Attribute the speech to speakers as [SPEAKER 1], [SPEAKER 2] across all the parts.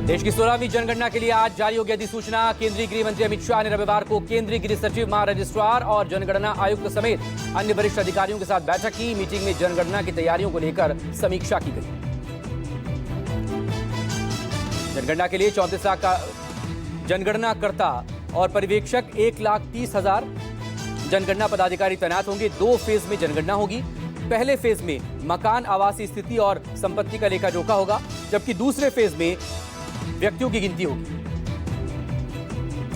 [SPEAKER 1] देश की 16वीं जनगणना के लिए आज जारी होगी अधिसूचना। केंद्रीय गृह मंत्री अमित शाह ने रविवार को केंद्रीय गृह सचिव, महारजिस्ट्रार और जनगणना आयुक्त समेत अन्य वरिष्ठ अधिकारियों के साथ बैठक की। मीटिंग में जनगणना की तैयारियों को लेकर समीक्षा की गई। जनगणना के लिए 34 लाख का जनगणनाकर्ता और पर्यवेक्षक 1,30,000 जनगणना पदाधिकारी तैनात होंगे। 2 फेज में जनगणना होगी। पहले फेज में मकान, आवासीय स्थिति और संपत्ति का लेखा जोखा होगा, जबकि दूसरे फेज में व्यक्तियों की गिनती होगी।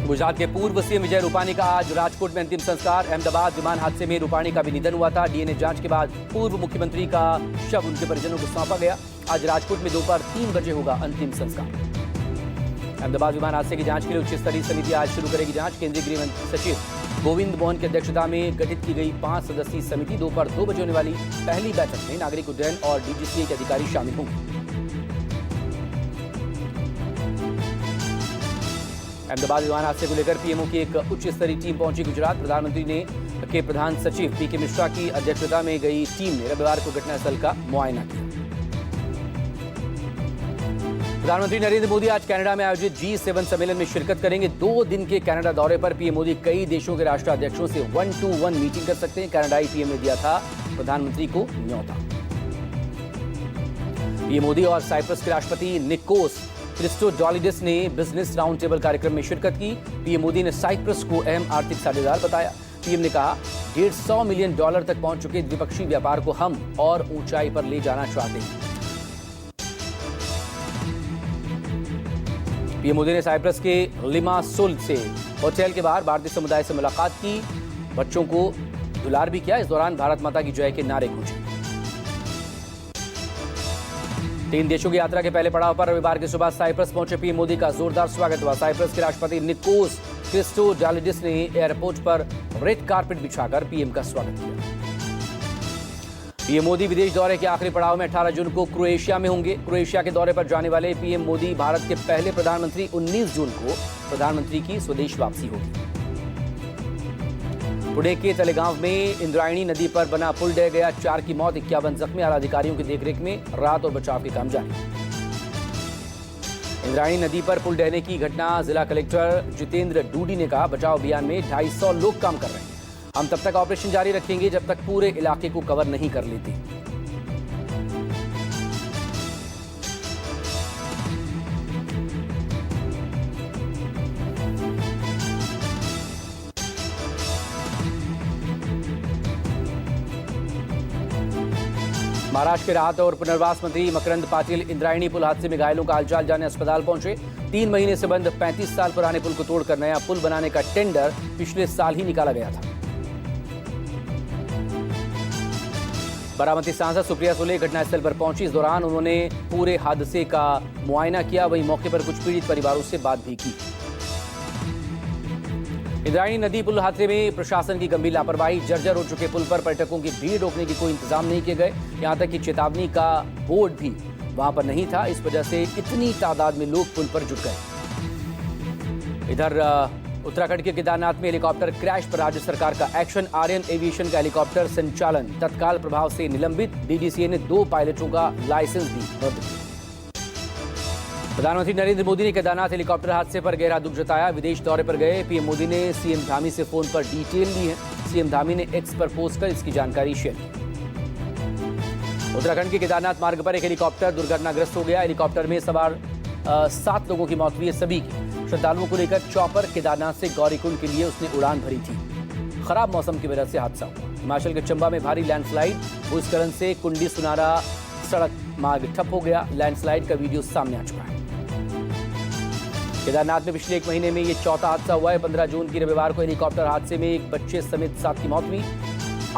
[SPEAKER 1] गुजरात के पूर्व सीएम विजय रूपाणी का आज राजकोट में अंतिम संस्कार। अहमदाबाद विमान हादसे में रूपाणी का भी निधन हुआ था। डीएनए जांच के बाद पूर्व मुख्यमंत्री का शव उनके परिजनों को सौंपा गया। आज राजकोट में दोपहर 3 बजे होगा अंतिम संस्कार। अहमदाबाद विमान हादसे की जांच के लिए उच्च स्तरीय समिति आज शुरू करेगी जांच। केंद्रीय गृह सचिव गोविंद मोहन की अध्यक्षता में गठित की गई 5 सदस्यीय समिति दोपहर 2 बजे होने वाली पहली बैठक में नागरिक उड्डयन और डीजीसीए के अधिकारी शामिल होंगे। अहमदाबाद विमान हादसे को लेकर पीएमओ की एक उच्च स्तरीय टीम पहुंची गुजरात। प्रधानमंत्री के प्रधान सचिव पीके मिश्रा की अध्यक्षता में गई टीम ने रविवार को घटनास्थल का मुआयना किया। प्रधानमंत्री नरेंद्र मोदी आज कनाडा में आयोजित G7 सम्मेलन में शिरकत करेंगे। 2 दिन के कनाडा दौरे पर पीएम मोदी कई देशों के राष्ट्राध्यक्षों से 1-to-1 मीटिंग कर सकते हैं। कनाडाई पीएम ने दिया था प्रधानमंत्री को न्योता। पीएम मोदी और साइप्रस के राष्ट्रपति निकोस क्रिस्टोडोलिडिस ने बिजनेस राउंड टेबल कार्यक्रम में शिरकत की। पीएम मोदी ने साइप्रस को अहम आर्थिक साझेदार बताया। पीएम ने कहा, $150 मिलियन तक पहुंच चुके द्विपक्षीय व्यापार को हम और ऊंचाई पर ले जाना चाहते हैं। पीएम मोदी ने साइप्रस के लिमासोल से होटल के बाहर भारतीय समुदाय से मुलाकात की। बच्चों को दुलार भी किया। इस दौरान भारत माता की जय के नारे गूंजे। 3 देशों की यात्रा के पहले पड़ाव पर रविवार की सुबह साइप्रस पहुंचे पीएम मोदी का जोरदार स्वागत हुआ। साइप्रस के राष्ट्रपति निकोस क्रिस्टोडोलिडिस ने एयरपोर्ट पर रेड कारपेट बिछाकर पीएम का स्वागत किया। पीएम मोदी विदेश दौरे के आखिरी पड़ाव में 18 जून को क्रोएशिया में होंगे। क्रोएशिया के दौरे पर जाने वाले पीएम मोदी भारत के पहले प्रधानमंत्री 19 जून को प्रधानमंत्री की स्वदेश वापसी होगी। पुणे के तलेगांव में इंद्रायणी नदी पर बना पुल ढह गया, 4 की मौत, 51 जख्मी। आला अधिकारियों की देखरेख में राहत और बचाव के काम जारी। इंद्रायणी नदी पर पुल ढहने की घटना जिला कलेक्टर जितेंद्र डूडी ने कहा, बचाव अभियान में 250 लोग काम कर रहे हैं। हम तब तक ऑपरेशन जारी रखेंगे जब तक पूरे इलाके को कवर नहीं कर लेते। महाराष्ट्र के राहत और पुनर्वास मंत्री मकरंद पाटिल इंद्रायणी पुल हादसे में घायलों का हालचाल जानने अस्पताल पहुंचे। 3 महीने से बंद 35 साल पुराने पुल को तोड़कर नया पुल बनाने का टेंडर पिछले साल ही निकाला गया था। बारामती सांसद सुप्रिया सुले घटनास्थल पर पहुंची। इस दौरान उन्होंने पूरे हादसे का मुआयना किया। वहीं मौके पर कुछ पीड़ित परिवारों से बात भी की। इंद्रायणी नदी पुल हादसे में प्रशासन की गंभीर लापरवाही। जर्जर हो चुके पुल पर पर्यटकों की भीड़ रोकने की कोई इंतजाम नहीं किए गए। यहां तक कि चेतावनी का बोर्ड भी वहां पर नहीं था। इस वजह से इतनी तादाद में लोग पुल पर जुट गए। इधर उत्तराखंड के केदारनाथ में हेलीकॉप्टर क्रैश पर राज्य सरकार का एक्शन। आर्यन एविएशन का हेलीकॉप्टर संचालन तत्काल प्रभाव से निलंबित। डीजीसीए ने 2 पायलटों का लाइसेंस भी रद्द किया। प्रधानमंत्री नरेंद्र मोदी ने केदारनाथ हेलीकॉप्टर हादसे पर गहरा दुख जताया। विदेश दौरे पर गए पीएम मोदी ने सीएम धामी से फोन पर डिटेल ली है। सीएम धामी ने एक्स पर पोस्ट कर इसकी जानकारी शेयर की। उत्तराखंड के केदारनाथ मार्ग पर एक हेलीकॉप्टर दुर्घटनाग्रस्त हो गया। हेलीकॉप्टर में सवार 7 लोगों की मौत हुई है। सभी की श्रद्धालुओं को लेकर चॉपर केदारनाथ से गौरीकुंड के लिए उसने उड़ान भरी थी। खराब मौसम की वजह से हादसा हुआ। हिमाचल के चंबा में भारी लैंडस्लाइड, भूस्खलन से कुंडी सुनारा सड़क मार्ग ठप हो गया। लैंडस्लाइड का वीडियो सामने आ चुका है। केदारनाथ में पिछले 1 महीने में ये चौथा हादसा हुआ है। 15 जून की रविवार को हेलीकॉप्टर हादसे में एक बच्चे समेत 7 की मौत हुई।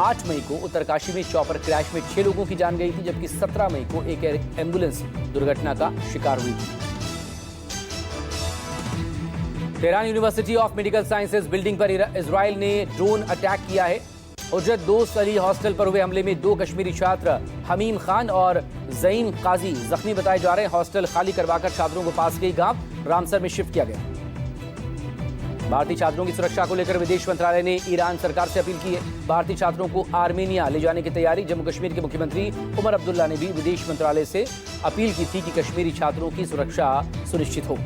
[SPEAKER 1] 8 मई को उत्तरकाशी में चॉपर क्रैश में 6 लोगों की जान गई थी, जबकि 17 मई को एक एम्बुलेंस दुर्घटना का शिकार हुई थी। Tehran university of medical sciences building पर इजराइल ने ड्रोन अटैक किया है। उजरत दोस्त अली हॉस्टल पर हुए हमले में 2 कश्मीरी छात्र हमीम खान और ज़ईम काजी जख्मी बताए जा रहे हैं। हॉस्टल खाली करवाकर छात्रों को पास के ही गांव रामसर में शिफ्ट किया गया। भारतीय छात्रों की सुरक्षा को लेकर विदेश मंत्रालय ने ईरान सरकार से अपील की है। भारतीय छात्रों को आर्मेनिया ले जाने की तैयारी। जम्मू कश्मीर के मुख्यमंत्री उमर अब्दुल्ला ने भी विदेश मंत्रालय से अपील की थी कि कश्मीरी छात्रों की सुरक्षा सुनिश्चित हो।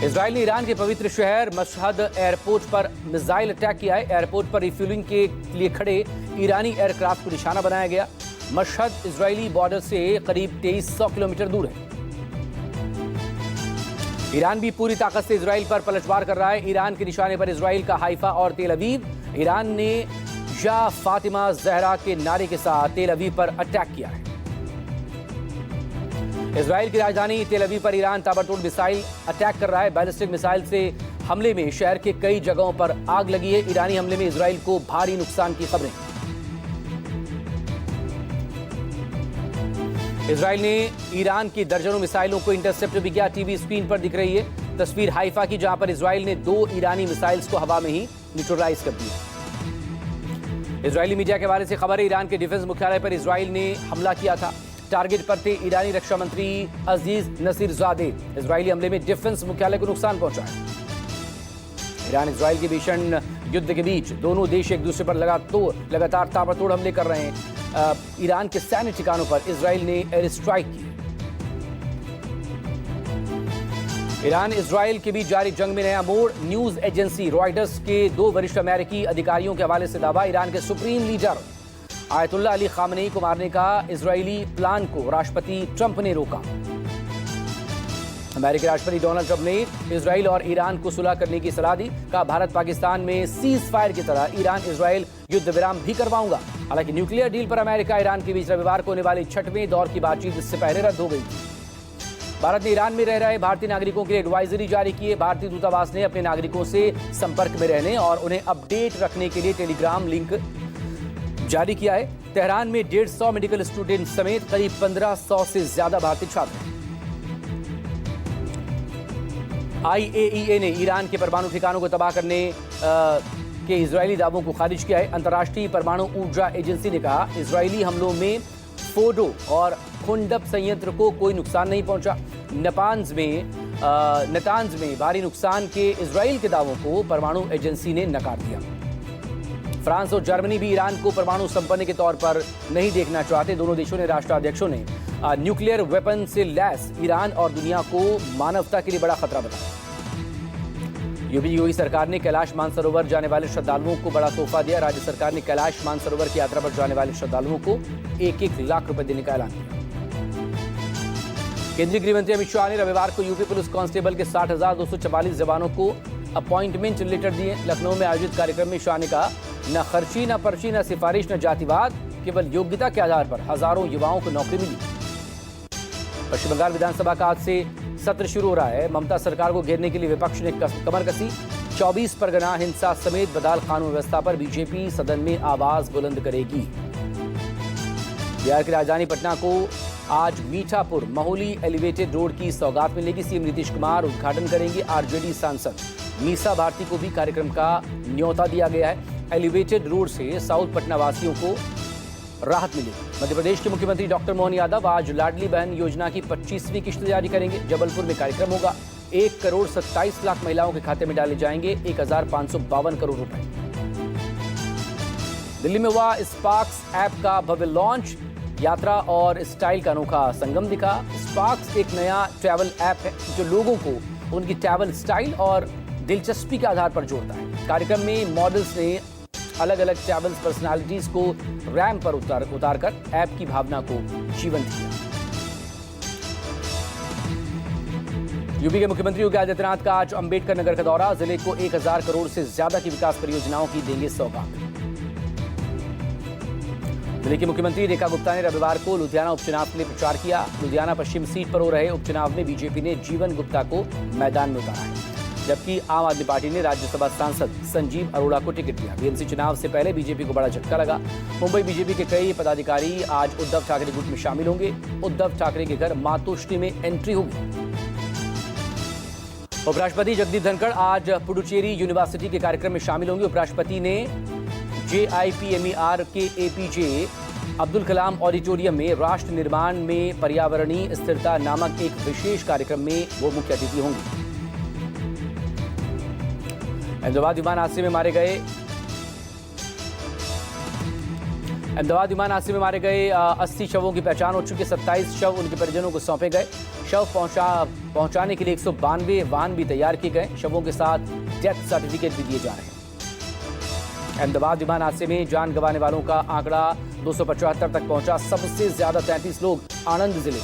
[SPEAKER 1] इजराइल ने ईरान के पवित्र शहर मशहद एयरपोर्ट पर मिसाइल अटैक किया है। एयरपोर्ट पर रिफ्यूलिंग के लिए खड़े ईरानी एयरक्राफ्ट को निशाना बनाया गया। मशहद इजरायली बॉर्डर से करीब 2300 किलोमीटर दूर है। ईरान भी पूरी ताकत से इजराइल पर पलटवार कर रहा है। ईरान के निशाने पर इजराइल का हाइफा और तेल अवीव। ईरान ने या फातिमा जहरा के नारे के साथ तेल अवीव पर अटैक किया है। इजराइल की राजधानी तेल अवीव पर ईरान ताबड़तोड़ मिसाइल अटैक कर रहा है। बैलिस्टिक मिसाइल से हमले में शहर के कई जगहों पर आग लगी है। ईरानी हमले में इजराइल को भारी नुकसान की खबरें। इजराइल ने ईरान की दर्जनों मिसाइलों को इंटरसेप्ट भी किया। टीवी स्क्रीन पर दिख रही है तस्वीर हाइफा की, जहां पर इजराइल ने 2 ईरानी मिसाइल्स को हवा में ही न्यूट्रलाइज कर दिया। इजरायली मीडिया के हवाले से खबर है, ईरान के डिफेंस मुख्यालय पर इजराइल ने हमला किया था। टारगेट पर थे ईरानी रक्षा मंत्री अजीज नसीरजादे। इजरायली हमले में डिफेंस मुख्यालय को नुकसान पहुंचा है। ईरान इजराइल के भीषण युद्ध के बीच दोनों देश एक दूसरे पर लगातार ताबड़तोड़ हमले कर रहे हैं। ईरान के सैन्य ठिकानों पर इजराइल ने एयर स्ट्राइक की। ईरान इजराइल के बीच जारी जंग में नया मोड़। न्यूज एजेंसी रॉयटर्स के 2 वरिष्ठ अमेरिकी अधिकारियों के हवाले से दावा, ईरान के supreme leader ayatollah Ali Khamenei को मारने का इजरायली प्लान को राष्ट्रपति ट्रंप ने रोका। अमेरिकी राष्ट्रपति डोनाल्ड ट्रंप ने इजराइल और ईरान को सुलह करने की सलाह दी। कहा, भारत पाकिस्तान में सीज फायर की तरह ईरान इजराइल युद्ध विराम भी करवाऊंगा। हालांकि न्यूक्लियर डील पर अमेरिका ईरान के बीच रविवार को होने वाली 6वें दौर की बातचीत इससे पहले रद्द हो गई थी। भारत ने ईरान में रह रहे भारतीय नागरिकों के लिए एडवाइजरी जारी की है। भारतीय दूतावास ने अपने नागरिकों से संपर्क में रहने और उन्हें अपडेट रखने के लिए टेलीग्राम लिंक जारी किया है। तेहरान में 150 मेडिकल स्टूडेंट समेत करीब 1500 से ज्यादा भारतीय छात्र हैं। IAEA ने ईरान के परमाणु ठिकानों को तबाह करने के इजरायली दावों को खारिज किया है। अंतर्राष्ट्रीय परमाणु ऊर्जा एजेंसी ने कहा, इजरायली हमलों में फोडो और खुंडब संयंत्र को कोई नुकसान नहीं पहुंचा। नतांज में भारी नुकसान के इजराइल के दावों को परमाणु एजेंसी ने नकार दिया। फ्रांस और जर्मनी भी ईरान को परमाणु संपन्न के तौर पर नहीं देखना चाहते। दोनों देशों ने राष्ट्राध्यक्षों ने न्यूक्लियर वेपन से लैस ईरान और दुनिया को मानवता के लिए बड़ा खतरा बताया। यूपी योगी सरकार ने कैलाश मानसरोवर जाने वाले श्रद्धालुओं को बड़ा तोहफा दिया। राज्य सरकार ने कैलाश मानसरोवर की यात्रा पर जाने वाले श्रद्धालुओं को 1-1 लाख रुपए देने का ऐलान किया। केंद्रीय गृह मंत्री अमित शाह ने रविवार को यूपी पुलिस कांस्टेबल के 60,244 जवानों को अपॉइंटमेंट लेटर दिए। लखनऊ में आयोजित कार्यक्रम में शाह ने कहा, न खर्ची, न पर्ची, न सिफारिश, न जातिवाद, केवल योग्यता के आधार पर हजारों युवाओं को नौकरी मिली। पश्चिम बंगाल विधानसभा का आज से सत्र शुरू हो रहा है। ममता सरकार को घेरने के लिए विपक्ष ने कमर कसी। 24 परगना हिंसा समेत बदहाल कानून व्यवस्था पर बीजेपी सदन में आवाज बुलंद करेगी। बिहार की राजधानी पटना को आज मीठापुर महोली एलिवेटेड रोड की सौगात मिलेगी। सीएम नीतीश कुमार उद्घाटन करेंगे। आरजेडी सांसद मीसा भारती को भी कार्यक्रम का न्योता दिया गया है। एलिवेटेड रोड से साउथ पटना वासियों को राहत मिलेगी। मध्य प्रदेश के मुख्यमंत्री डॉक्टर मोहन यादव आज लाडली बहन योजना की 25वीं किस्त जारी करेंगे। जबलपुर में कार्यक्रम होगा। 1 करोड़ 27 लाख महिलाओं के खाते में डाले जाएंगे 1552 करोड़ रुपए। दिल्ली में हुआ स्पार्क्स ऐप का भव्य लॉन्च। यात्रा और स्टाइल का अनोखा संगम दिखा। स्पार्क्स एक नया ट्रैवल ऐप है जो लोगों को उनकी ट्रैवल स्टाइल और दिलचस्पी के आधार पर जोड़ता है। कार्यक्रम में मॉडल्स ने अलग अलग ट्रैवल पर्सनालिटीज को रैंप पर उतारकर ऐप की भावना को जीवंत किया। यूपी के मुख्यमंत्री योगी आदित्यनाथ का आज अंबेडकर नगर का दौरा। जिले को 1000 करोड़ से ज्यादा की विकास परियोजनाओं की देंगे सौगात। दिल्ली की मुख्यमंत्री रेखा गुप्ता ने रविवार को लुधियाना उपचुनाव के लिए प्रचार किया। लुधियाना पश्चिम सीट पर हो रहे उपचुनाव में बीजेपी ने जीवन गुप्ता को मैदान में उतारा है, जबकि आम आदमी पार्टी ने राज्यसभा सांसद संजीव अरोड़ा को टिकट दिया। बीएमसी चुनाव से पहले बीजेपी को बड़ा झटका लगा। मुंबई बीजेपी के कई पदाधिकारी आज उद्धव ठाकरे गुट में शामिल होंगे। उद्धव ठाकरे के घर मातोश्री में एंट्री होगी। उपराष्ट्रपति जगदीप धनखड़ आज पुडुचेरी यूनिवर्सिटी के कार्यक्रम में शामिल होंगे। उपराष्ट्रपति ने JIPMER के APJ अब्दुल कलाम ऑडिटोरियम में राष्ट्र निर्माण में पर्यावरणीय स्थिरता नामक एक विशेष कार्यक्रम में वो मुख्य अतिथि होंगे। अहमदाबाद विमान हादसे में मारे गए 80 शवों की पहचान हो चुकी। 27 शव उनके परिजनों को सौंपे गए। शव पहुंचाने के लिए 192 वाहन भी तैयार किए गए। शवों के साथ डेथ सर्टिफिकेट भी दिए जा रहे हैं। अहमदाबाद विमान हादसे में जान गंवाने वालों का आंकड़ा 275 तक पहुंचा। सबसे ज्यादा 33 लोग आनंद जिले